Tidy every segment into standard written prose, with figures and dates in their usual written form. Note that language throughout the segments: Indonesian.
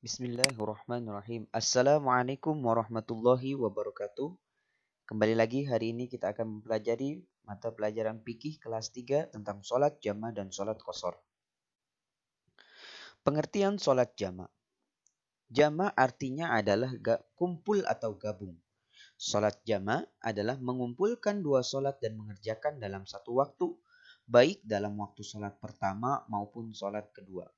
Bismillahirrahmanirrahim. Assalamualaikum warahmatullahi wabarakatuh. Kembali lagi hari ini kita akan mempelajari mata pelajaran fikih kelas 3 tentang sholat jama dan sholat qashar. Pengertian sholat jama. Jama artinya adalah kumpul atau gabung. Sholat jama adalah mengumpulkan dua sholat dan mengerjakan dalam satu waktu, baik dalam waktu sholat pertama maupun sholat kedua.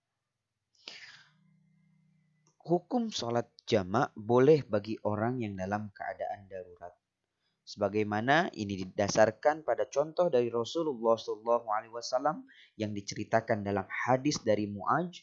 Hukum sholat jama' boleh bagi orang yang dalam keadaan darurat. Sebagaimana ini didasarkan pada contoh dari Rasulullah SAW yang diceritakan dalam hadis dari Mu'adz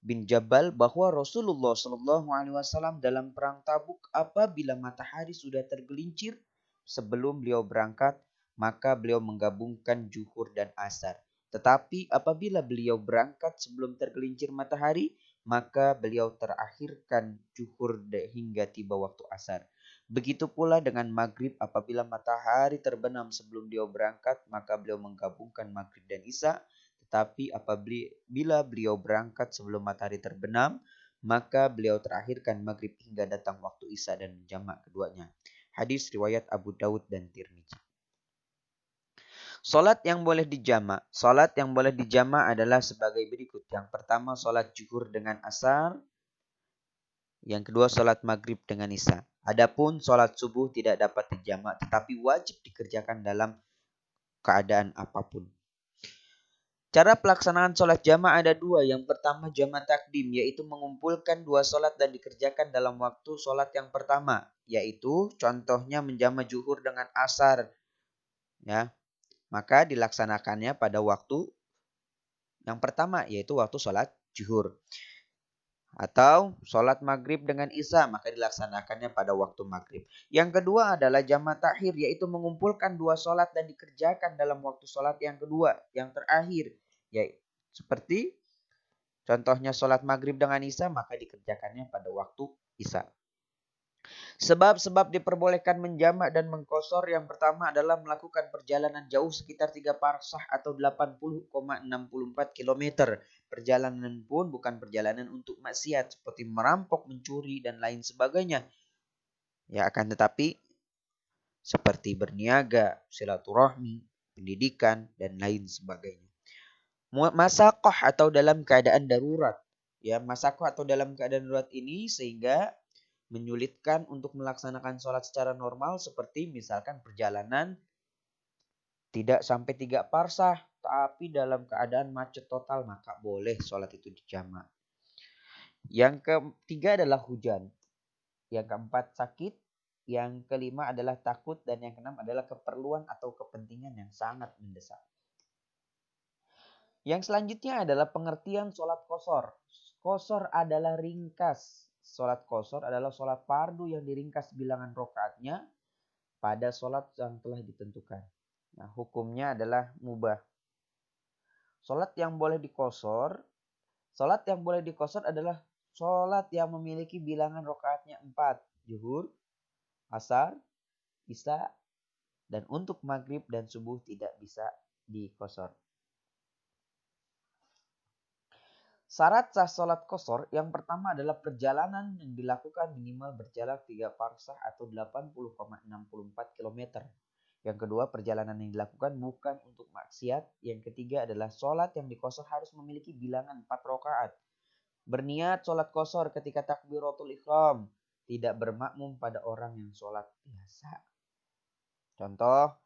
bin Jabal bahwa Rasulullah SAW dalam perang Tabuk apabila matahari sudah tergelincir sebelum beliau berangkat, maka beliau menggabungkan zuhur dan asar. Tetapi apabila beliau berangkat sebelum tergelincir matahari, maka beliau terakhirkan zuhur hingga tiba waktu asar. Begitu pula dengan maghrib, apabila matahari terbenam sebelum beliau berangkat, maka beliau menggabungkan maghrib dan isya. Tetapi apabila beliau berangkat sebelum matahari terbenam, maka beliau terakhirkan maghrib hingga datang waktu isya dan menjamak keduanya. Hadis riwayat Abu Daud dan Tirmizi. Salat yang boleh dijamak. Salat yang boleh dijamak adalah sebagai berikut. Yang pertama salat zuhur dengan asar. Yang kedua salat maghrib dengan isya. Adapun salat subuh tidak dapat dijamak tetapi wajib dikerjakan dalam keadaan apapun. Cara pelaksanaan sholat jamaah ada dua. Yang pertama jamaah takdim, yaitu mengumpulkan dua sholat dan dikerjakan dalam waktu sholat yang pertama. Yaitu contohnya menjama zuhur dengan asar. Ya, maka dilaksanakannya pada waktu yang pertama, yaitu waktu sholat zuhur. Atau sholat maghrib dengan isya, maka dilaksanakannya pada waktu maghrib. Yang kedua adalah jamaah takhir, yaitu mengumpulkan dua sholat dan dikerjakan dalam waktu sholat yang kedua, yang terakhir. Yaitu seperti contohnya sholat maghrib dengan isya, maka dikerjakannya pada waktu isya. Sebab-sebab diperbolehkan menjamak dan mengqashar yang pertama adalah melakukan perjalanan jauh sekitar 3 parsah atau 80,64 km. Perjalanan pun bukan perjalanan untuk maksiat seperti merampok, mencuri, dan lain sebagainya. Ya, akan tetapi seperti berniaga, silaturahmi, pendidikan, dan lain sebagainya. Masakoh atau dalam keadaan darurat. Ya, masakoh atau dalam keadaan darurat ini sehingga menyulitkan untuk melaksanakan sholat secara normal seperti misalkan perjalanan tidak sampai 3 parsah tapi dalam keadaan macet total maka boleh sholat itu dijamak. Yang ketiga adalah hujan. Yang keempat sakit. Yang kelima adalah takut dan yang keenam adalah keperluan atau kepentingan yang sangat mendesak. Yang selanjutnya adalah pengertian sholat qashar. Qashar adalah ringkas. Sholat qashar adalah sholat fardu yang diringkas bilangan rakaatnya pada sholat yang telah ditentukan. Nah, hukumnya adalah mubah. Sholat yang boleh diqashar adalah sholat yang memiliki bilangan rakaatnya 4. Zuhur, asar, isya, dan untuk maghrib dan subuh tidak bisa diqashar. Syarat sah sholat qashar yang pertama adalah perjalanan yang dilakukan minimal berjarak 3 parsah atau 80,64 km. Yang kedua, perjalanan yang dilakukan bukan untuk maksiat. Yang ketiga adalah sholat yang diqashar harus memiliki bilangan 4 rakaat. Berniat sholat qashar ketika takbiratul ihram, tidak bermakmum pada orang yang sholat biasa. Contoh,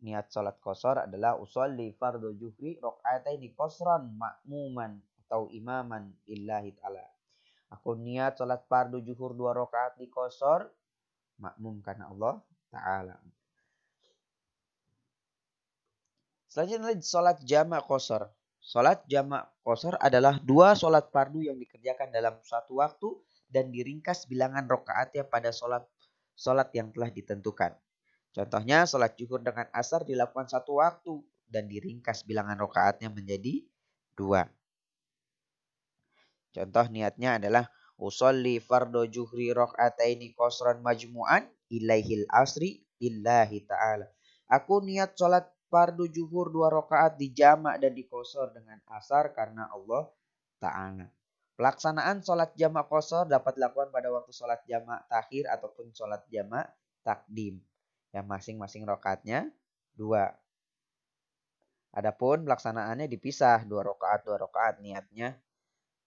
niat sholat qashar adalah usolli fardhu zuhri raka'ataini qashran ma'muman atau imaman lillahi ta'ala. Aku niat salat fardu zuhur 2 rakaat di qashar makmum karena Allah Ta'ala. Selanjutnya salat jamak qashar. Salat jamak qashar adalah 2 salat fardu yang dikerjakan dalam satu waktu dan diringkas bilangan rakaatnya pada salat yang telah ditentukan. Contohnya salat zuhur dengan asar dilakukan satu waktu dan diringkas bilangan rakaatnya menjadi 2. Contoh niatnya adalah usolli fardhu zuhri raka'ataini qashran majmu'an ilaihil asri lillahi ta'ala. Aku niat sholat fardu zuhur 2 rakaat dijamak dan diqashar dengan asar karena Allah Ta'ala. Pelaksanaan sholat jamak qashar dapat dilakukan pada waktu sholat jamak takhir ataupun sholat jamak takdim. Yang masing-masing rakaatnya 2. Adapun pelaksanaannya dipisah 2 rakaat niatnya.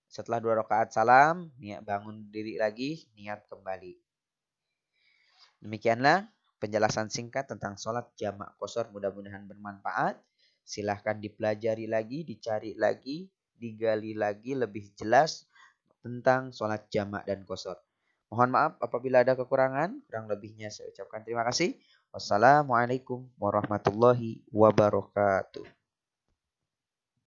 Setelah 2 rakaat salam, niat bangun diri lagi, niat kembali. Demikianlah penjelasan singkat tentang sholat jamak qashar, mudah-mudahan bermanfaat. Silahkan dipelajari lagi, dicari lagi, digali lagi lebih jelas tentang sholat jamak dan qashar. Mohon maaf apabila ada kekurangan, kurang lebihnya saya ucapkan terima kasih. Wassalamualaikum warahmatullahi wabarakatuh.